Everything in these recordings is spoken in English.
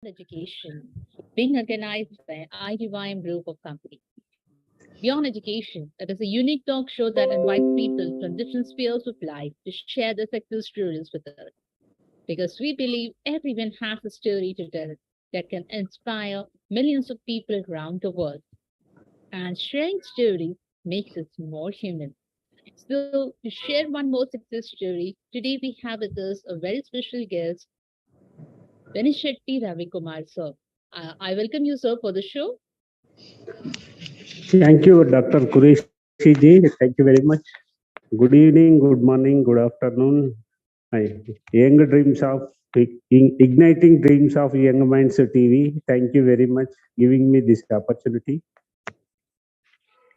Education, being organized by Idym group of companies. Beyond Education, it is a unique talk show that invites people from different spheres of life to share their success stories with us. Because we believe everyone has a story to tell that can inspire millions of people around the world. And sharing stories makes us more human. So, to share one more success story, today we have with us a very special guest, Venishetty Ravi Kumar, sir. I welcome you, sir, for the show. Thank you, Dr. Qureshi ji. Thank you very much. Good evening, good morning, good afternoon. Young Dreams of Igniting Dreams of Young Minds TV. Thank you very much giving me this opportunity.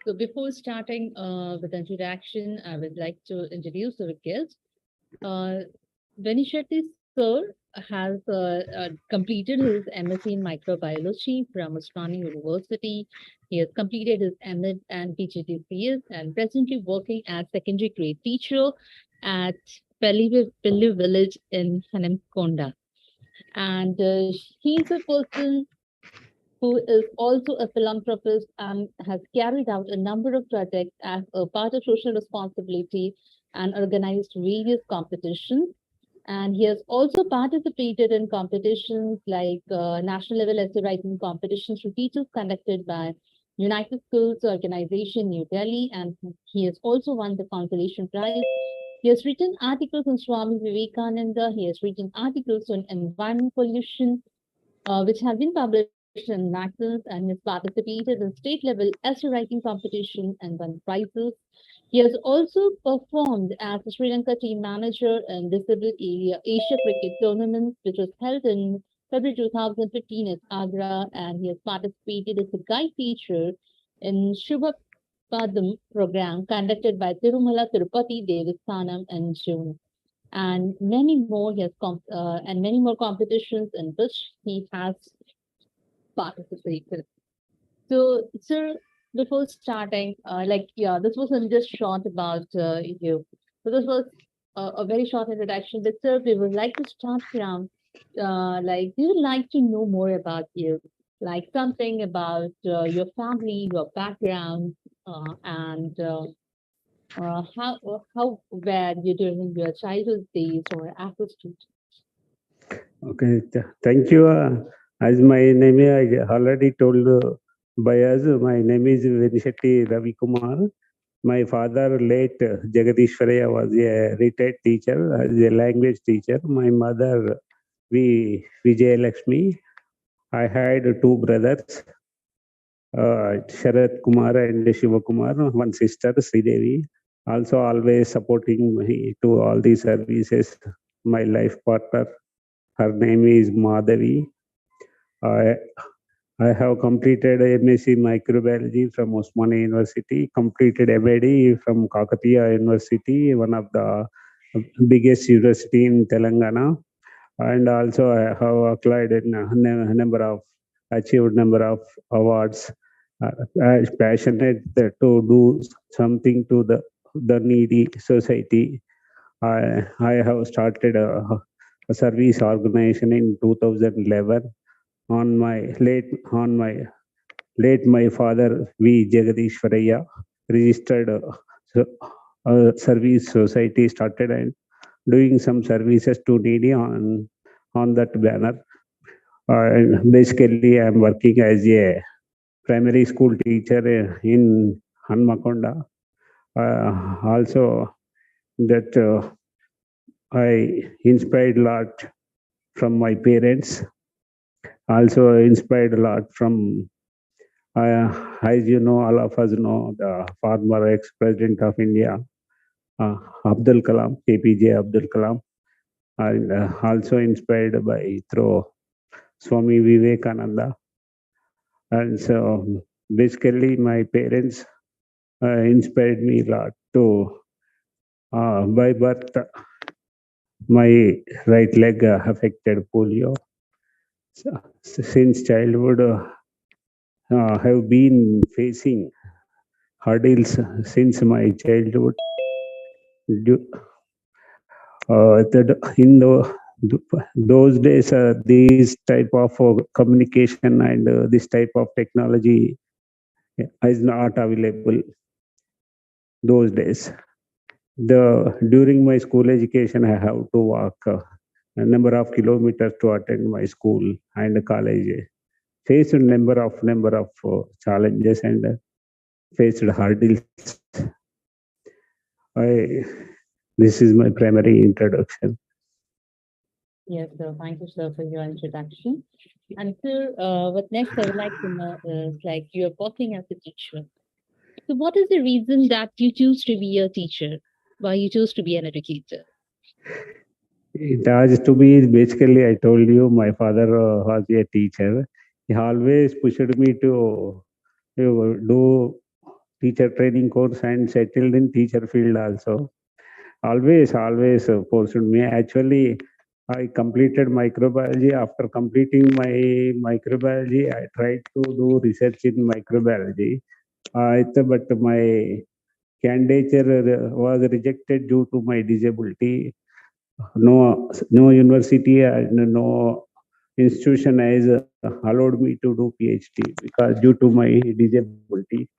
So, before starting with introduction, I would like to introduce our guest. Uh, Venishetty, sir, has completed his MSc in microbiology from Osmani University. He has completed his MD and PGDCS and presently working as secondary grade teacher at Pelli village in Hanamkonda. And he's a person who is also a philanthropist and has carried out a number of projects as a part of social responsibility and organized various competitions. And he has also participated in competitions like national level essay writing competitions for teachers conducted by United Schools Organization, New Delhi, and he has also won the consolation prize. He has written articles on Swami Vivekananda. He has written articles on environment pollution, which have been published in magazines, and has participated in state level essay writing competition and won prizes. He has also performed as a Sri Lanka team manager in disabled area Asia Cricket Tournament, which was held in February 2015 at Agra, and he has participated as a guide teacher in Shubha Padam program conducted by Tirumala Tirupati Devasthanam in June, and many more. He has and many more competitions in which he has participated. So, sir, before starting, yeah, this wasn't just short about you. So this was a very short introduction. But sir, we would like to start from, we would like to know more about you, like something about your family, your background, and how were you during your childhood days or as a student? Okay, thank you. As my name, I already told by us, my name is Venishetty Ravi Kumar. My father, late Jagadishwaraya, was a retired teacher, as a language teacher. My mother, Vijay Lakshmi. I had two brothers, Sharat Kumar and Shiva Kumar, one sister, Sridevi. Also, always supporting me to all the services. My life partner, her name is Madhavi. I, I have completed MSc Microbiology from Osmani University, completed MAD from Kakatiya University, one of the biggest university in Telangana. And also I have acquired a number of, achieved number of awards. I passionate to do something to the needy society. I have started a service organization in 2011 on my my father V Jagadishwaraya registered a service society started and doing some services to needy on that banner. And basically, I'm working as a primary school teacher in Hanmakonda. Also, that I inspired a lot from my parents. Also inspired a lot from, as you know, all of us know, the former ex-president of India, Abdul Kalam, APJ Abdul Kalam, and also inspired by through Swami Vivekananda. And so basically my parents inspired me a lot to, by birth, my right leg affected polio. So, since childhood, have been facing hurdles since my childhood. In those days, these type of communication and this type of technology is not available those days. During my school education, I have to walk a number of kilometers to attend my school and college. Faced number of challenges and faced hurdles. I This is my primary introduction. Yes, sir. Thank you, sir, for your introduction. And sir, what next I would like to know is like you're working as a teacher. So, what is the reason that you choose to be a teacher? Why you choose to be an educator? It has to be basically, I told you, my father was a teacher. He always pushed me to do teacher training course and settled in teacher field also. Always forced me. Actually, I completed microbiology. After completing my microbiology, I tried to do research in microbiology. But my candidature was rejected due to my disability. No university and no institution has allowed me to do PhD because due to my disability.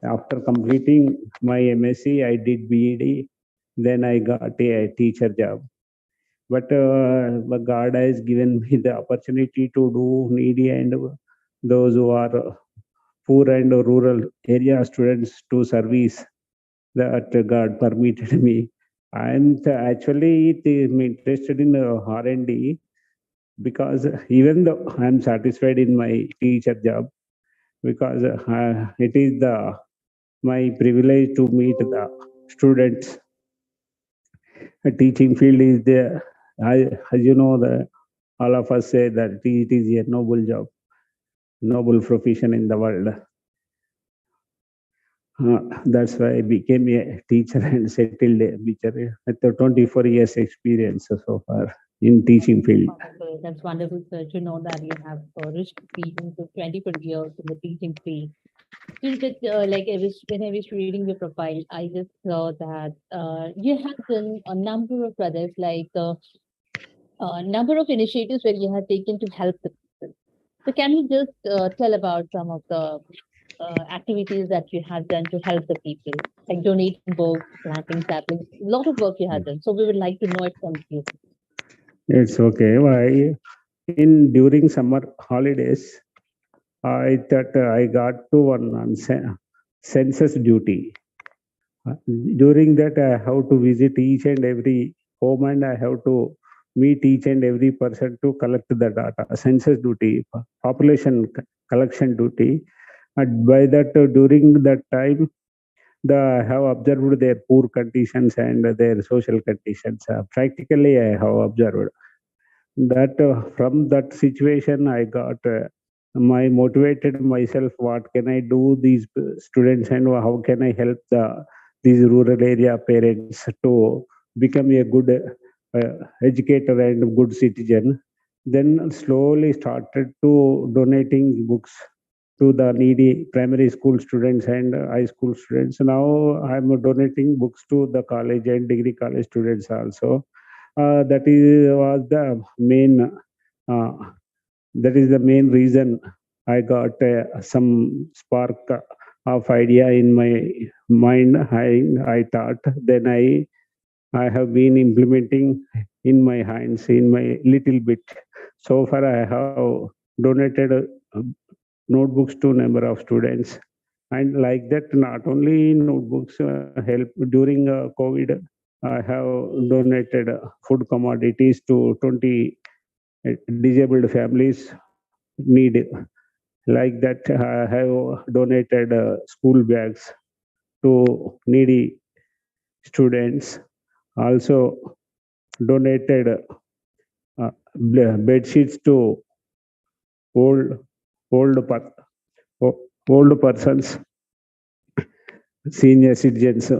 After completing my MSc, I did BEd. Then I got a teacher job. But God has given me the opportunity to do needy and those who are poor and rural area students to service that God permitted me. I'm actually interested in R&D because even though I'm satisfied in my teacher job, because it is the my privilege to meet the students. A teaching field is there. As you know, all of us say that it is a noble job, noble profession in the world. That's why I became a teacher and settled a teacher with the 24 years experience so far in teaching field. Wonderful. That's wonderful, sir, to know that you have a rich experience of 24 years in the teaching field. Still, but like when I was reading your profile, I just saw that you have done a number of projects, like a number of initiatives where you have taken to help the people. So, can you just tell about some of the activities that you have done to help the people, like donating books, planting saplings, a lot of work you have done. So, we would like to know it from you. It's okay. Why? In during summer holidays, I thought I got to one on census duty. During that, I have to visit each and every home and I have to meet each and every person to collect the data. Census duty, population collection duty. And by that, during that time, I have observed their poor conditions and their social conditions. Practically, I have observed that from that situation I got my motivated myself, what can I do these students and how can I help these rural area parents to become a good educator and good citizen. Then slowly started to donating books to the needy primary school students and high school students. Now I'm donating books to the college and degree college students also. That is was the main. Uh, that is the main reason I got some spark of idea in my mind. I thought. Then I have been implementing in my hands in my little bit. So far I have donated notebooks to number of students, and like that not only notebooks help during COVID. I have donated food commodities to 20 disabled families need. Like that, I have donated school bags to needy students. Also donated bed sheets to old old per- old persons, senior citizens,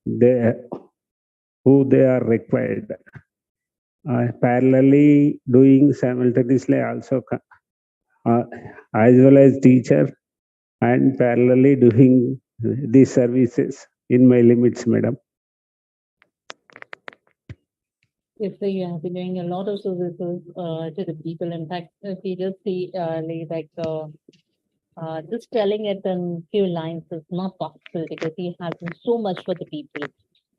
they who they are required. Parallelly doing simultaneously also uh, as well as teacher and parallelly doing these services in my limits, madam. Yes, so you have been doing a lot of services to the people. In fact, if you just see, just telling it in few lines is not possible because he has done so much for the people.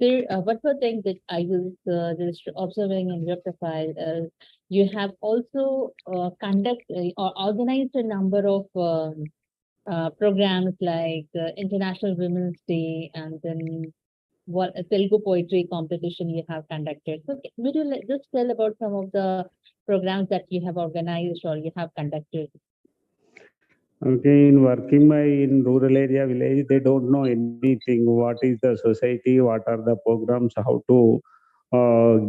There, one more thing that I was just observing in your profile is you have also or organized a number of programs like International Women's Day and then what a Telugu poetry competition you have conducted. So, would you just tell about some of the programs that you have organized or you have conducted? Okay, in working my in rural area village, they don't know anything. What is the society? What are the programs? How to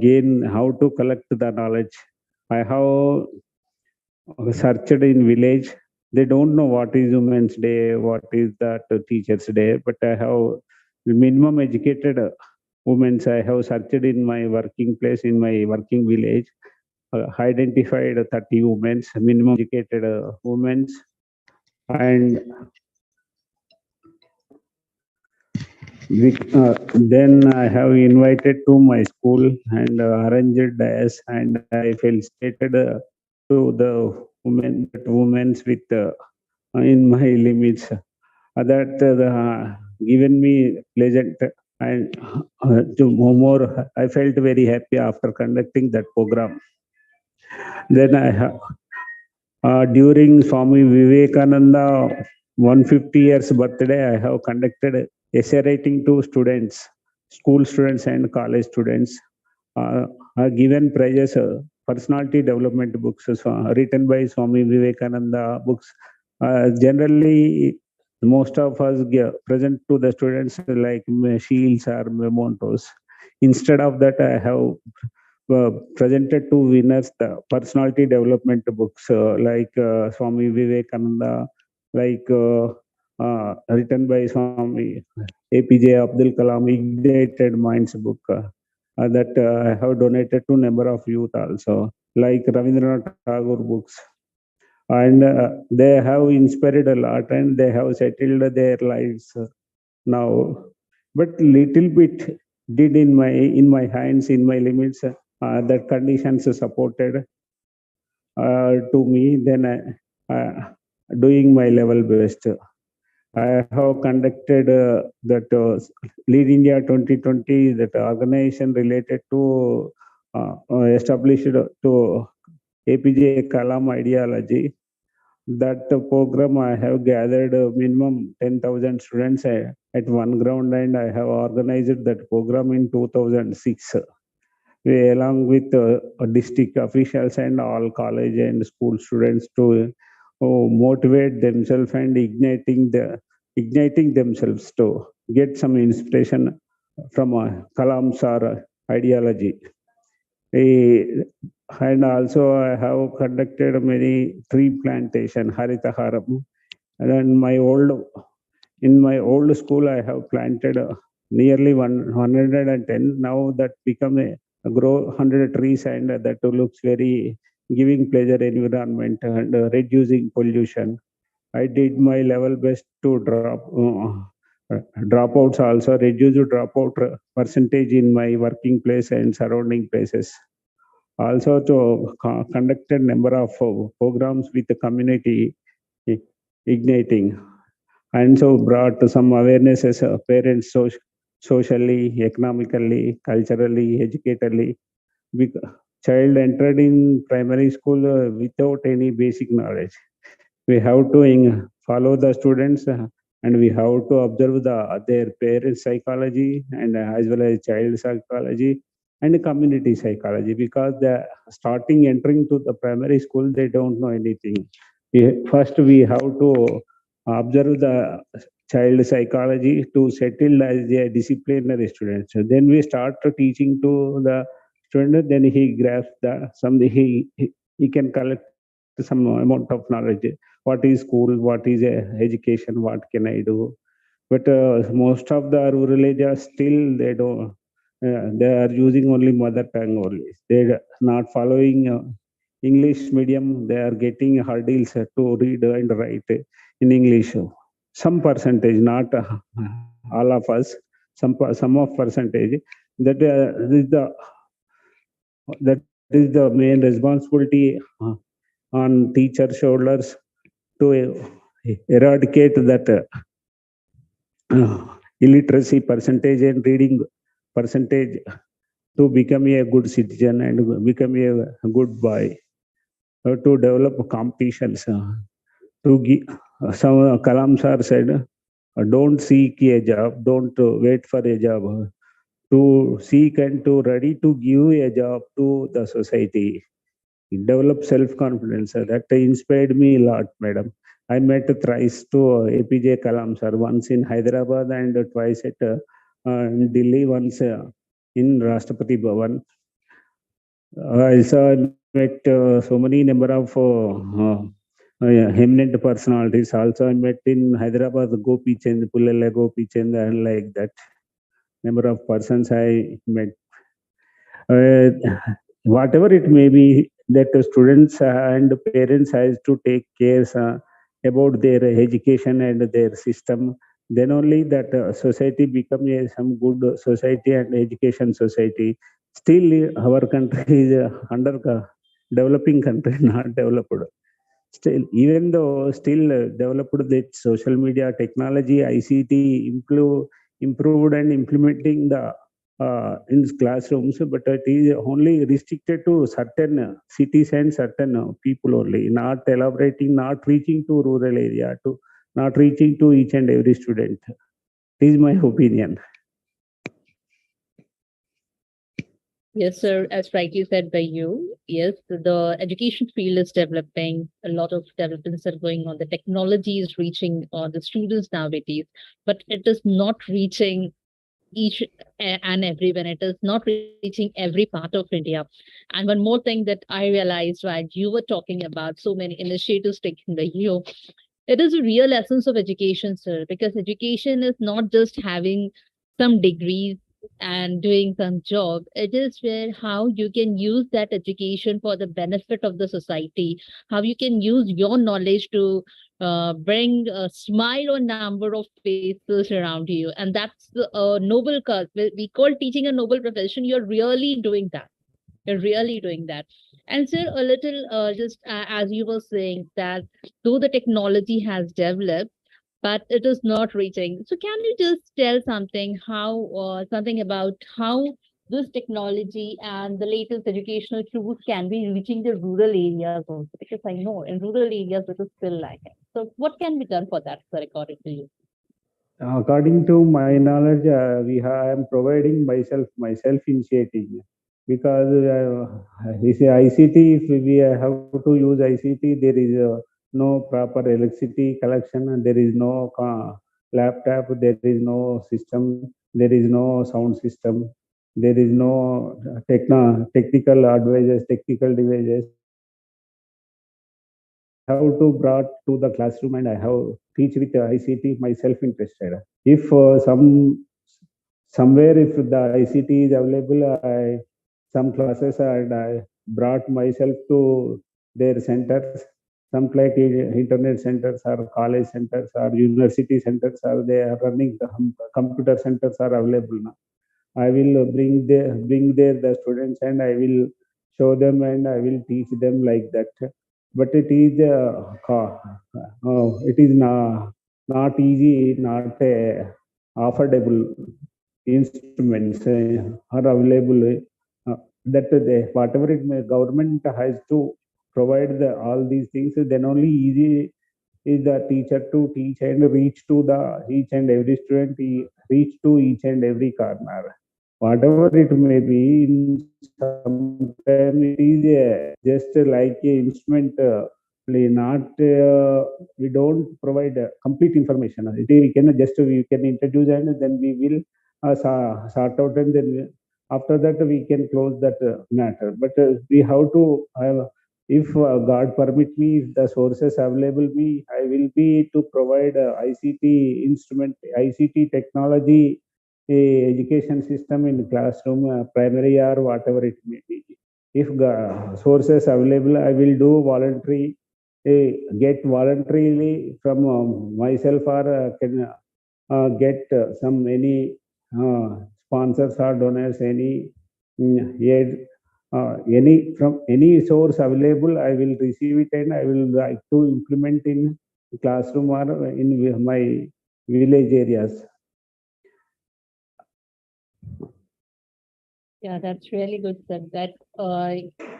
gain? How to collect the knowledge? I have searched in village. They don't know what is Women's Day, what is that Teachers Day. But I have minimum educated women. I have searched in my working place in my working village. Identified 30 women, minimum educated women, and then I have invited to my school and arranged dais, and I felicitated to the women's with in my limits. That given me pleasant and to more. I felt very happy after conducting that program. Then I have during Swami Vivekananda 150 years birthday, I have conducted essay writing to students, school students and college students. Are given prizes, personality development books written by Swami Vivekananda books. Generally, most of us present to the students like shields or mementos. Instead of that, I have presented to winners the personality development books like Swami Vivekananda, like written by Swami APJ Abdul Kalam, Ignited Minds book that I have donated to number of youth also, like Rabindranath Tagore books. And they have inspired a lot and they have settled their lives now. But little bit did in my hands, in my limits, that conditions supported to me. Then doing my level best. I have conducted that Lead India 2020, that organization related to established to APJ Kalam ideology. That program I have gathered minimum 10,000 students at one ground, and I have organized that program in 2006. We, along with district officials and all college and school students to motivate themselves and igniting themselves to get some inspiration from Kalam's or ideology. Eh, and also I have conducted many tree plantation, Haritaharam. And then in my old school, I have planted nearly 110. Now that become a grow 100 trees, and that looks very giving pleasure environment and reducing pollution. I did my level best to dropouts also, reduce dropout percentage in my working place and surrounding places. Also to conducted number of programs with the community igniting, and so brought some awarenesses parents socially, economically, culturally, educationally. Child entered in primary school without any basic knowledge. We have to follow the students and we have to observe their parents psychology and as well as child psychology and community psychology, because the starting entering to the primary school they don't know anything. First we have to observe the child psychology to settle as a disciplinary student. So then we start teaching to the student, then he grasps the some he can collect some amount of knowledge. What is school? What is education? What can I do? But most of the rural areas still they don't. They are using only mother tongue only. They are not following English medium. They are getting hurdles to read and write in English. Some percentage, not all of us. Some of percentage that is the That is the main responsibility on teacher shoulders to eradicate that illiteracy percentage and reading percentage to become a good citizen and become a good boy, to develop competitions, to give, some Kalam sir said, don't seek a job, don't wait for a job, to seek and to ready to give a job to the society. Develop self-confidence. That inspired me a lot, madam. I met thrice to APJ Kalam sir, once in Hyderabad and twice at in Delhi, once in Rashtrapati Bhavan. I saw, met so many number of eminent personalities. Also, I met in Hyderabad Gopi Chand, Pullela Gopi Chand, and like that. Number of persons I met. Uh, Whatever it may be, that the students and parents has to take care about their education and their system. Then only that society become some good society and education society. Still, our country is under developing country, not developed. Still, even though still developed that social media technology, ICT improved and implementing the in classrooms, but it is only restricted to certain cities and certain people only, not elaborating, not reaching to rural area, to not reaching to each and every student. This is my opinion. Yes, sir. As rightly said by you, yes, the education field is developing. A lot of developments are going on. The technology is reaching the students nowadays, but it is not reaching each and everyone. It is not reaching every part of India. And one more thing that I realized while you were talking about so many initiatives taken by you, it is a real essence of education, sir, because education is not just having some degrees and doing some job. It is where how you can use that education for the benefit of the society, how you can use your knowledge to bring a smile on number of faces around you. And that's a noble cause. We call teaching a noble profession. You're really doing that. You're really doing that. And sir, a little just as you were saying that though the technology has developed, but it is not reaching. So can you just tell something how something about how this technology and the latest educational tools can be reaching the rural areas also? Because I know in rural areas it is still lacking. So what can be done for that, sir, according to you? According to my knowledge, I am providing myself initiating, because this ICT. If we have to use ICT, there is no proper electricity collection, and there is no laptop, there is no system, there is no sound system, there is no technical advisors, technical devices. I have to brought to the classroom and I have teach with ICT myself interested. If somewhere if the ICT is available, I some classes and I brought myself to their centers. Some like internet centers or college centers or university centers are they are running. The computer centers are available now. I will bring there the students and I will show them and I will teach them like that. But it is it is not easy, not affordable instruments are available. That whatever it may, government has to provide all these things. Then only easy is the teacher to teach and reach to the each and every student, reach to each and every corner. Whatever it may be, in some time it is just like a instrument play, not we don't provide complete information. We can just we can introduce and then we will sort out, and then after that we can close that matter. But we have to if God permit me, if the sources available me, I will be to provide ICT instrument, ICT technology education system in classroom, primary or whatever it may be. If sources available, I will do voluntary, get voluntarily from myself, or can get some any sponsors or donors, any aid. from any source available, I will receive it and I will like to implement in classroom or in my village areas. Yeah, that's really good, sir. That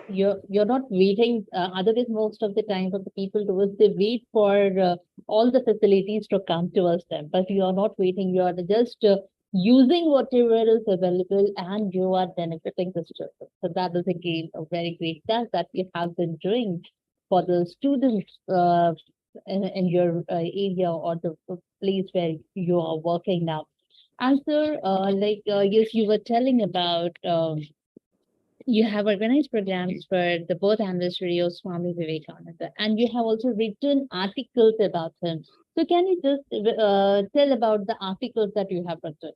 you're not waiting. Otherwise, most of the time, for the people to us, they wait for all the facilities to come towards them. But you are not waiting. You are just using whatever is available, and you are benefiting the students. So that is again a very great task that you have been doing for the students in your area or the place where you are working now. And sir, yes, you were telling about you have organized programs for the birth anniversary of Swami Vivekananda, and you have also written articles about him. So, can you just tell about the articles that you have written?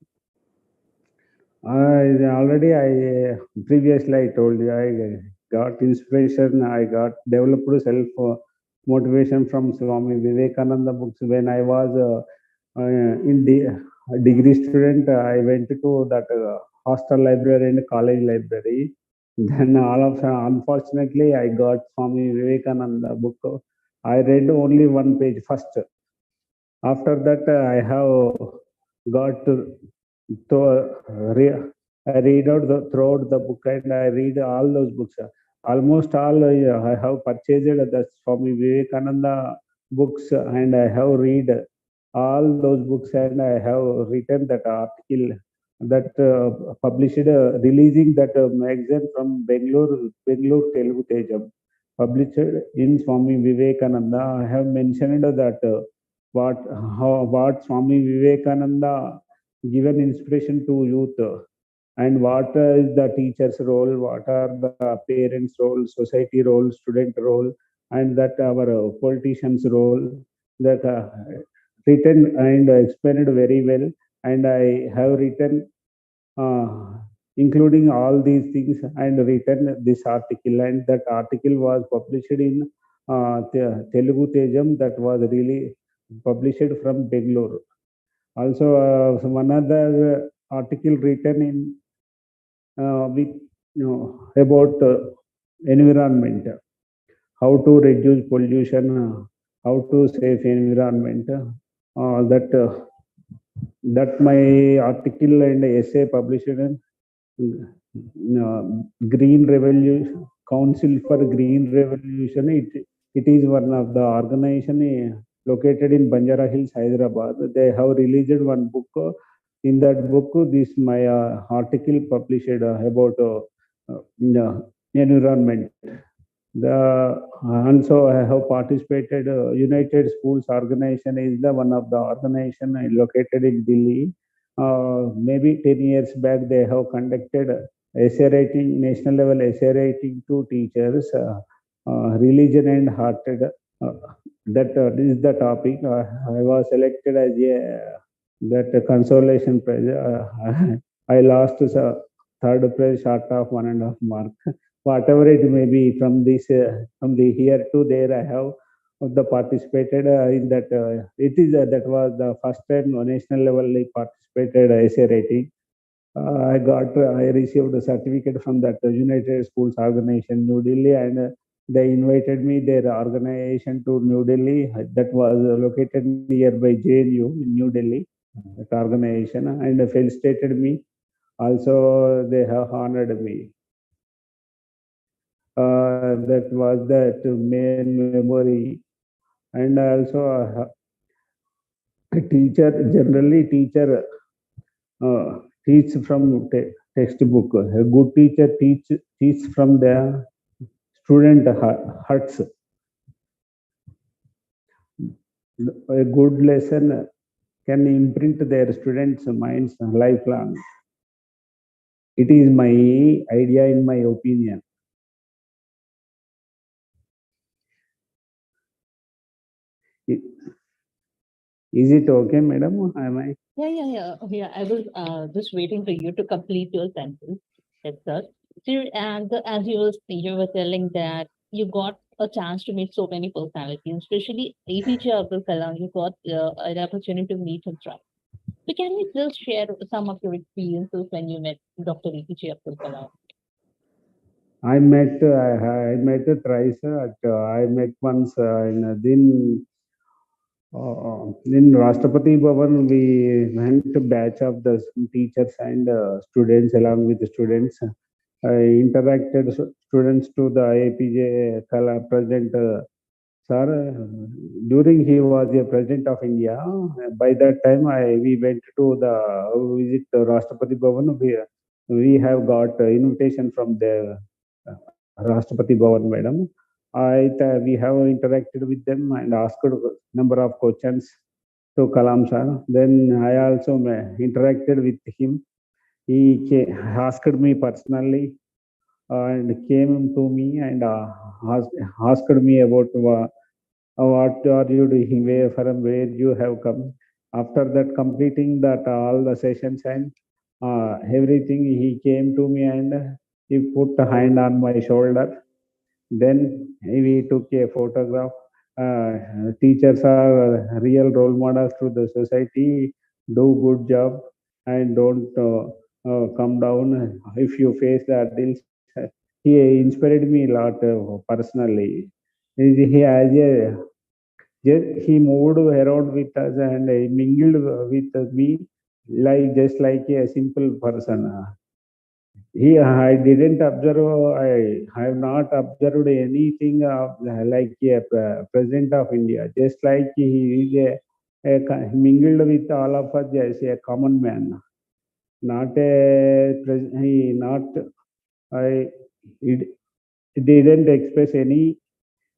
I previously I told you I got inspiration. I got developed self motivation from Swami Vivekananda books when I was in the degree student. I went to that hostel library and college library. Then unfortunately I got Swami Vivekananda book. I read only one page first. After that I have got to I read out throughout the book and I read all those books. Almost all I have purchased the Swami Vivekananda books and I have read all those books and I have written that article that published releasing that magazine from Bangalore Telugu Tejam published in Swami Vivekananda. I have mentioned that what what Swami Vivekananda given inspiration to youth and what is the teacher's role, what are the parents' role, society role, student role, and that our politicians' role that written and explained very well. And I have written uh, including all these things and written this article and that article was published in Telugu Tejam that was really published from Bangalore. Also, one other article written in with about environment, how to reduce pollution, how to save environment. That my article and essay published in Green Revolution Council for Green Revolution. It is one of the organization located in Banjara Hills, Hyderabad. They have released one book. In that book, this my article published about environment. The also I have participated. United Schools Organization is the one of the organization located in Delhi. Maybe 10 years back, they have conducted essay writing, national level essay writing to teachers, religion and hearted. Uh, that is the topic. I was selected as a that consolation prize. I lost third prize short of 1.5 mark. Whatever it may be, from this from the here to there, I have the participated in that. It is that was the first time on national level I participated essay writing. I received a certificate from that United Schools Organization, New Delhi, and they invited me their organization to New Delhi. That was located nearby JNU in New Delhi. That organization and felicitated me. Also, they have honored me. That was that main memory, and also teacher generally teacher teach from textbook. A good teacher teach from the student hearts. A good lesson can imprint their students' minds lifelong. It is my idea, in my opinion. Is it okay, madam? Am I? Yeah. I was just waiting for you to complete your sentence. Yes, sir. So, and as you were telling that you got a chance to meet so many personalities, especially APJ Abdul Kalam. You got an opportunity to meet him, right? So, can you just share some of your experiences when you met Dr. APJ Abdul Kalam? I met thrice. I met once in Rashtrapati Bhavan. We went to batch of the teachers and students along with the students. I interacted students to the APJ Kala President Sir. During he was a President of India. By that time, we went to the visit the Rashtrapati Bhavan. We have got invitation from the Rashtrapati Bhavan, madam. We have interacted with them and asked a number of questions to Kalam sir. Then I also interacted with him. Asked me personally and came to me and asked me about what are you doing, where you have come. After that, completing that all the sessions and everything, he came to me and he put a hand on my shoulder. Then we took a photograph. Teachers are real role models to the society. Do good job and don't come down if you face the adults. He inspired me a lot personally. He has a he moved around with us and mingled with me like just like a simple person. I didn't observe. I have not observed anything of like a president of India. Just like he is mingled with all of us as a common man. Not a he not. I it, didn't express any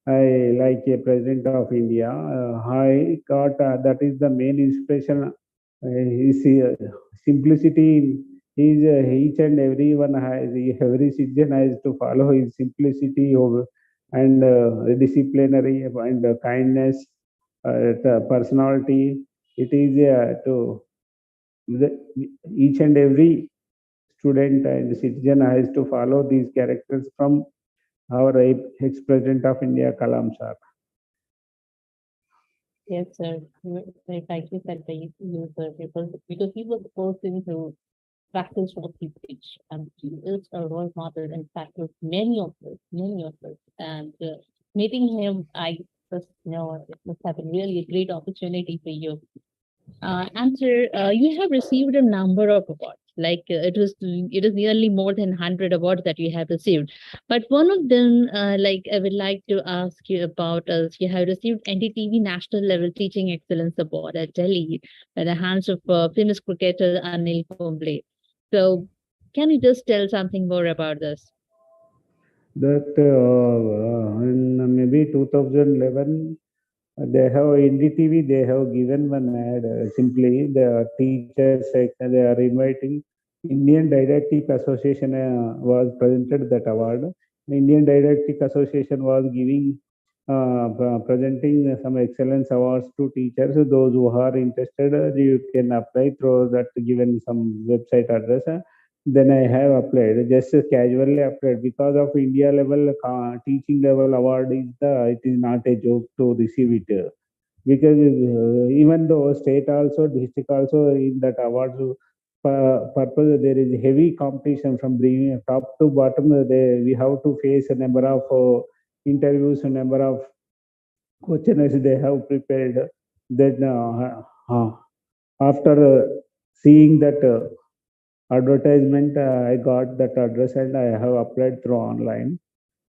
like a president of India. I got that is the main inspiration. His simplicity is each and everyone has every citizen has to follow his simplicity and disciplinary and kindness, the personality. It is the, each and every student and citizen has to follow these characters from our ex-president of India, Kalam sir. Yes, sir. Very rightly said by you, sir, because he was the person who practiced what he preached, and he is a role model in fact with many of us. And meeting him, I just know it must have been really a great opportunity for you. Answer, you have received a number of awards. Like it is nearly more than 100 awards that you have received. But one of them, like I would like to ask you about, is you have received NDTV National Level Teaching Excellence Award at Delhi by the hands of famous cricketer Anil Kumble. So, can you just tell something more about this? That in maybe 2011, they have in the TV, they have given one ad simply the teachers they are inviting Indian Didactic Association was presented that award. The Indian Didactic Association was giving presenting some excellence awards to teachers. Those who are interested, you can apply through that given some website address. Then I have applied, just casually applied because of India level teaching level award is it is not a joke to receive it because even though state also district also in that awards purpose there is heavy competition from bringing top to bottom. We have to face a number of interviews, a number of questionnaires they have prepared. Then after seeing that advertisement, I got that address and I have applied through online.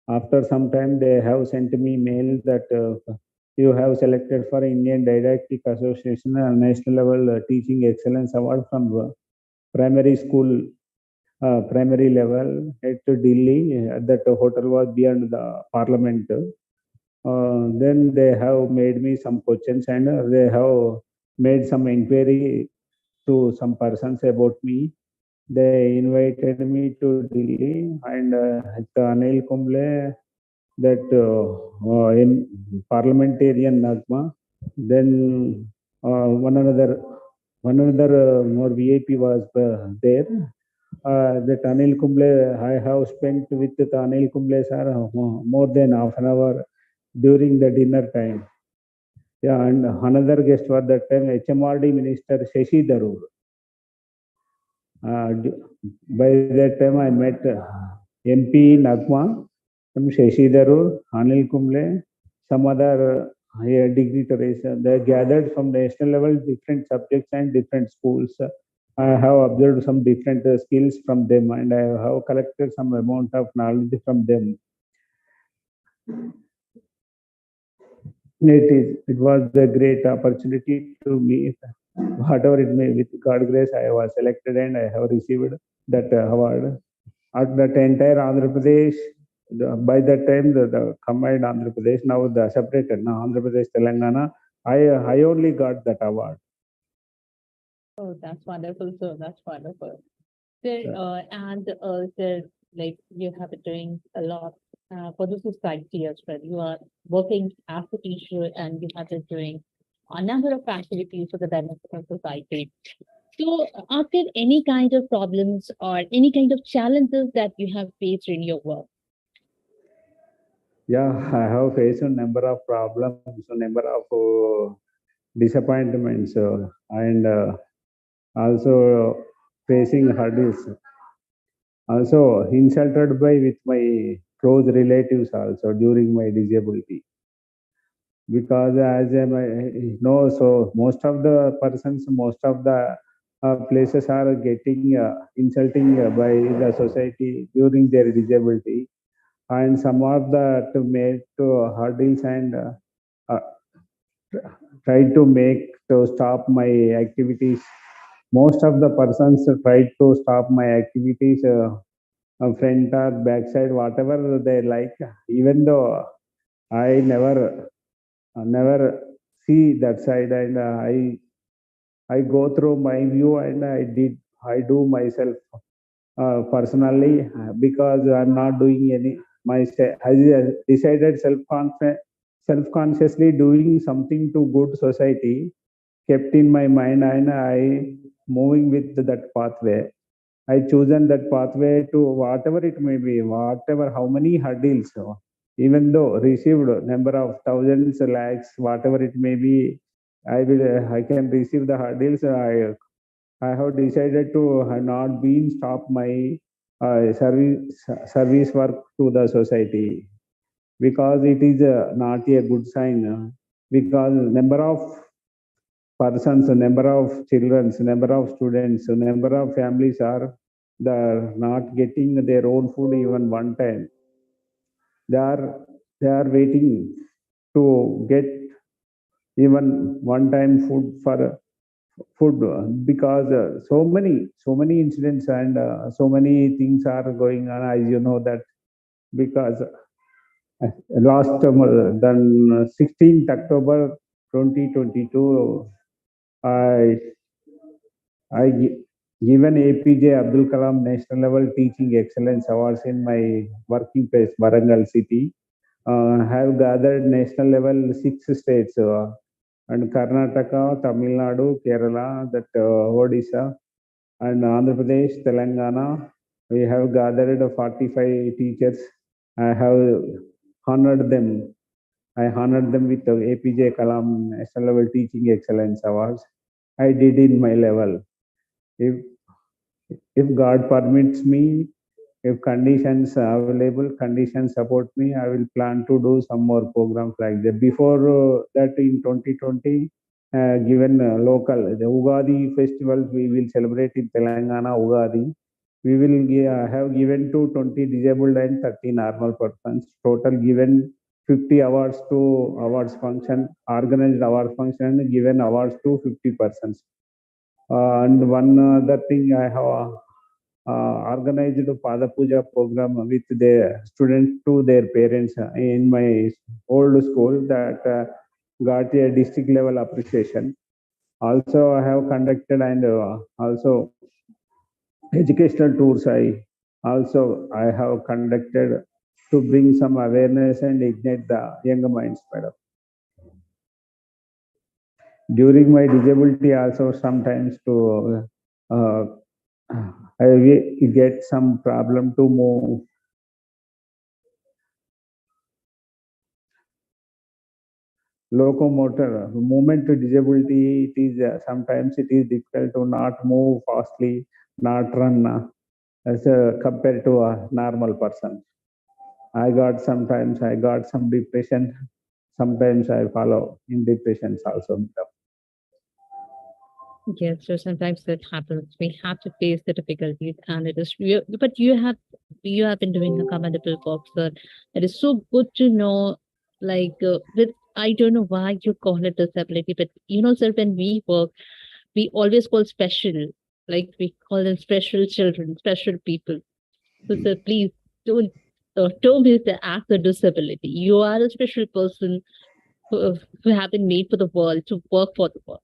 After some time, they have sent me mail that you have selected for Indian Didactic Association National Level Teaching Excellence Award from primary school, primary level at Delhi. That hotel was beyond the Parliament. Then they have made me some questions and they have made some inquiry to some persons about me. They invited me to Delhi and the Anil Kumble that in parliamentarian Nagma. Then one another more VIP was there. That Anil Kumble, I have spent with the Anil Kumble sir more than half an hour during the dinner time. Yeah, and another guest was that time HMRD Minister Shashi Tharoor. Uh, by that time I met. MP Nagma, some Shashidharu, Anil Kumble, some other higher dignitaries. They gathered from national level different subjects and different schools. I have observed some different skills from them, and I have collected some amount of knowledge from them. It was a great opportunity to me. Whatever it may, with God grace, I was selected and I have received that award. At that entire Andhra Pradesh, by that time the combined Andhra Pradesh, now the separated, now Andhra Pradesh, Telangana, I only got that award. Oh, that's wonderful, sir. That's wonderful. Sir, Yeah. sir, like you have been doing a lot for the society as well. You are working as a teacher and you have been doing a number of activities for the benefit of society. So, are there any kind of problems or any kind of challenges that you have faced in your work? Yeah, I have faced a number of problems, a number of disappointments, and also facing hurdles. Also insulted by with my close relatives also during my disability. Because as I know, so most of the persons, most of the places are getting insulting by the society during their disability, and some of the to make to hurdles and uh, tried to make to stop my activities. Most of the persons tried to stop my activities, front or backside, whatever they like. Even though I never see that side, and I go through my view and I do myself personally, because I'm not doing any I decided self consciously doing something to good society kept in my mind, and I moving with that pathway. I chosen that pathway to whatever it may be, whatever how many hurdles, even though received number of thousands, lakhs, whatever it may be, I can receive the hurdles. I have decided to have not been stop my service work to the society, because it is not a good sign. Because number of persons, number of children, number of students, number of families are not getting their own food even one time. They are they are waiting to get even one time food, because so many incidents and so many things are going on, as you know that. Because last then 16th October 2022, I given APJ Abdul Kalam National Level Teaching Excellence Awards in my working place, Warangal City. Have gathered national level 6 states, and Karnataka, Tamil Nadu, Kerala, that Odisha, and Andhra Pradesh, Telangana. We have gathered 45 teachers. I have honored them. I honored them with the APJ Kalam National Level Teaching Excellence Awards. I did in my level. If if God permits me, if conditions are available, conditions support me, I will plan to do some more programs like that. Before that, in 2020, given local, the Ugadi festival, we will celebrate in Telangana Ugadi. We will have given to 20 disabled and 30 normal persons. Total given 50 awards to awards function, organized awards function, given awards to 50 persons. And one other thing, I have organized a Pada Puja program with the students to their parents in my old school, that got a district level appreciation. Also, I have conducted and also educational tours. I have conducted to bring some awareness and ignite the younger minds, madam. During my disability, also sometimes to I get some problem to move. Locomotor movement to disability, it is sometimes it is difficult to not move fastly, not run. as compared to a normal person. I got some depression. Sometimes I follow in depressions also. Yes, so sometimes that happens. We have to face the difficulties, and it is but you have been doing a commendable work, sir. It is so good to know. Like with I don't know why you call it disability, but sir, when we work, we always call special, like we call them special children, special people. So, sir, please don't miss the act of disability. You are a special person who have been made for the world to work for the world.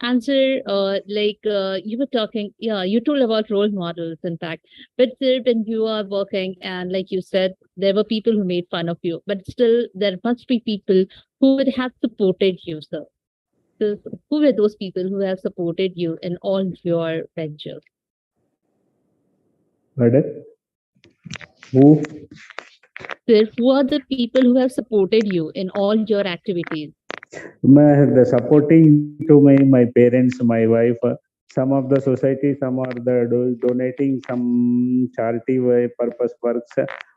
Answer, you were talking, yeah, you told about role models, in fact. But sir, when you are working, and like you said, there were people who made fun of you, but still, there must be people who would have supported you, sir. So, who were those people who have supported you in all your ventures? But who Sir, who are the people who have supported you in all your activities? the supporting to my parents, my wife, some of the society, some are the donating some charity purpose works.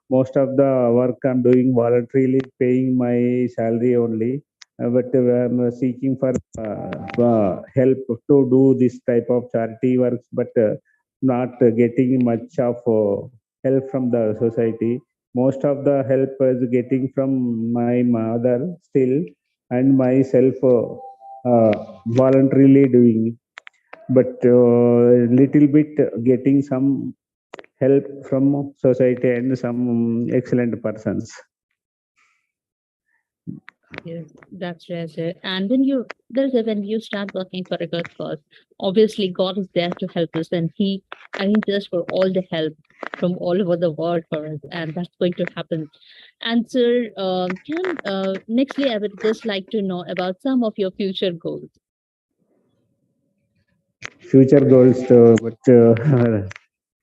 Most of the work I'm doing voluntarily, paying my salary only. But I'm seeking for help to do this type of charity works, but not getting much of help from the society. Most of the help is getting from my mother still, and myself voluntarily doing, but little bit getting some help from society and some excellent persons. Yes, that's right, sir. And when you start working for a good cause, obviously God is there to help us, and He arranges us for all the help from all over the world for us, and that's going to happen. And sir, can nextly, I would just like to know about some of your future goals. Future goals, but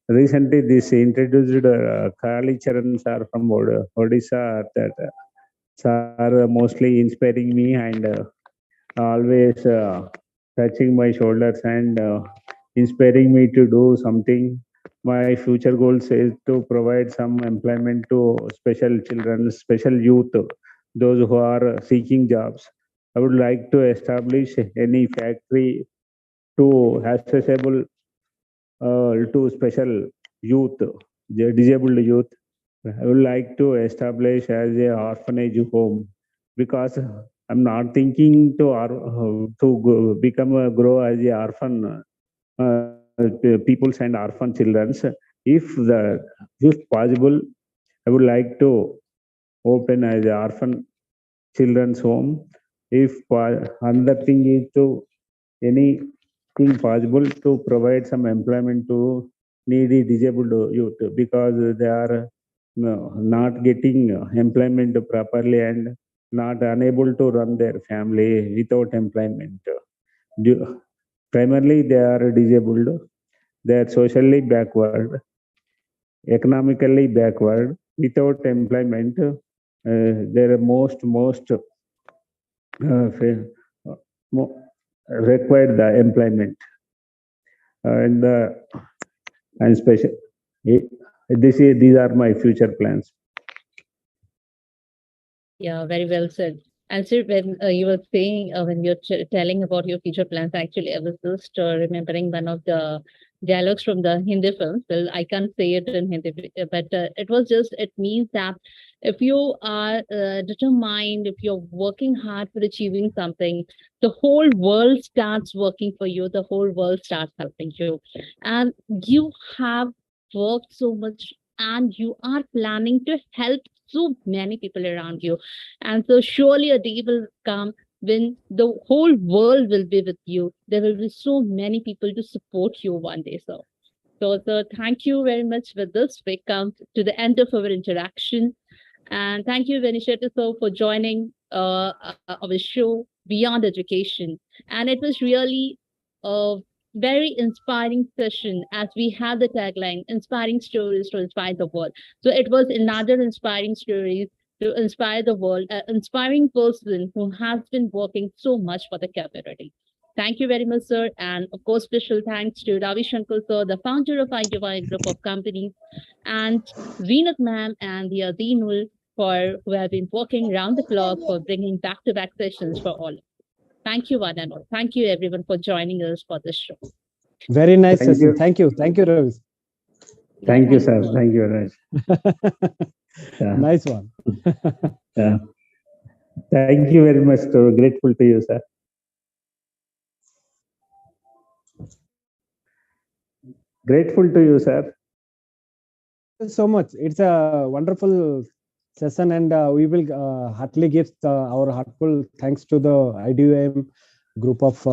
recently this introduced Kali Charan sir from Odisha, that sir mostly inspiring me, and always touching my shoulders and inspiring me to do something. My future goals is to provide some employment to special children, special youth, those who are seeking jobs. I would like to establish any factory to accessible to special youth, the disabled youth. I would like to establish as a orphanage home, because I'm not thinking to become a grow as a orphan peoples and orphan childrens. If possible, I would like to open as a orphan children's home. If another thing is to anything possible to provide some employment to needy disabled youth, because they are not getting employment properly and not unable to run their family without employment. Primarily, they are disabled. They are socially backward, economically backward. Without employment, they are most required the employment, and and special. These are my future plans. Yeah, very well said. And sir, when you were saying, when you're telling about your future plans, actually, I was just remembering one of the dialogues from the Hindi films. Well, I can't say it in Hindi, but it was just, it means that if you are determined, if you're working hard for achieving something, the whole world starts working for you, the whole world starts helping you. And you have worked so much and you are planning to help so many people around you. And so surely a day will come when the whole world will be with you. There will be so many people to support you one day. So thank you very much. With this, we come to the end of our interaction. And thank you, Venisheta, so for joining our show Beyond Education. And it was really a very inspiring session as we had the tagline, inspiring stories to inspire the world. So it was another inspiring story to inspire the world, an inspiring person who has been working so much for the community. Thank you very much, sir. And of course, special thanks to Ravi Shankar, sir, the founder of Idym Group of Companies, and Venus ma'am and the Adinul for who have been working round the clock for bringing back-to-back sessions for all. Thank you, one and all. Thank you, everyone, for joining us for this show. Very nice Thank session. you. Thank you, Ravi. Yeah, Thank you, thank you, sir. sir. Thank you, Raj. Yeah. Nice one. Yeah. Thank you very much. Grateful to you, sir. Grateful to you, sir. Thank you so much. It's a wonderful session, and we will heartily give our heartful thanks to the IDUM group of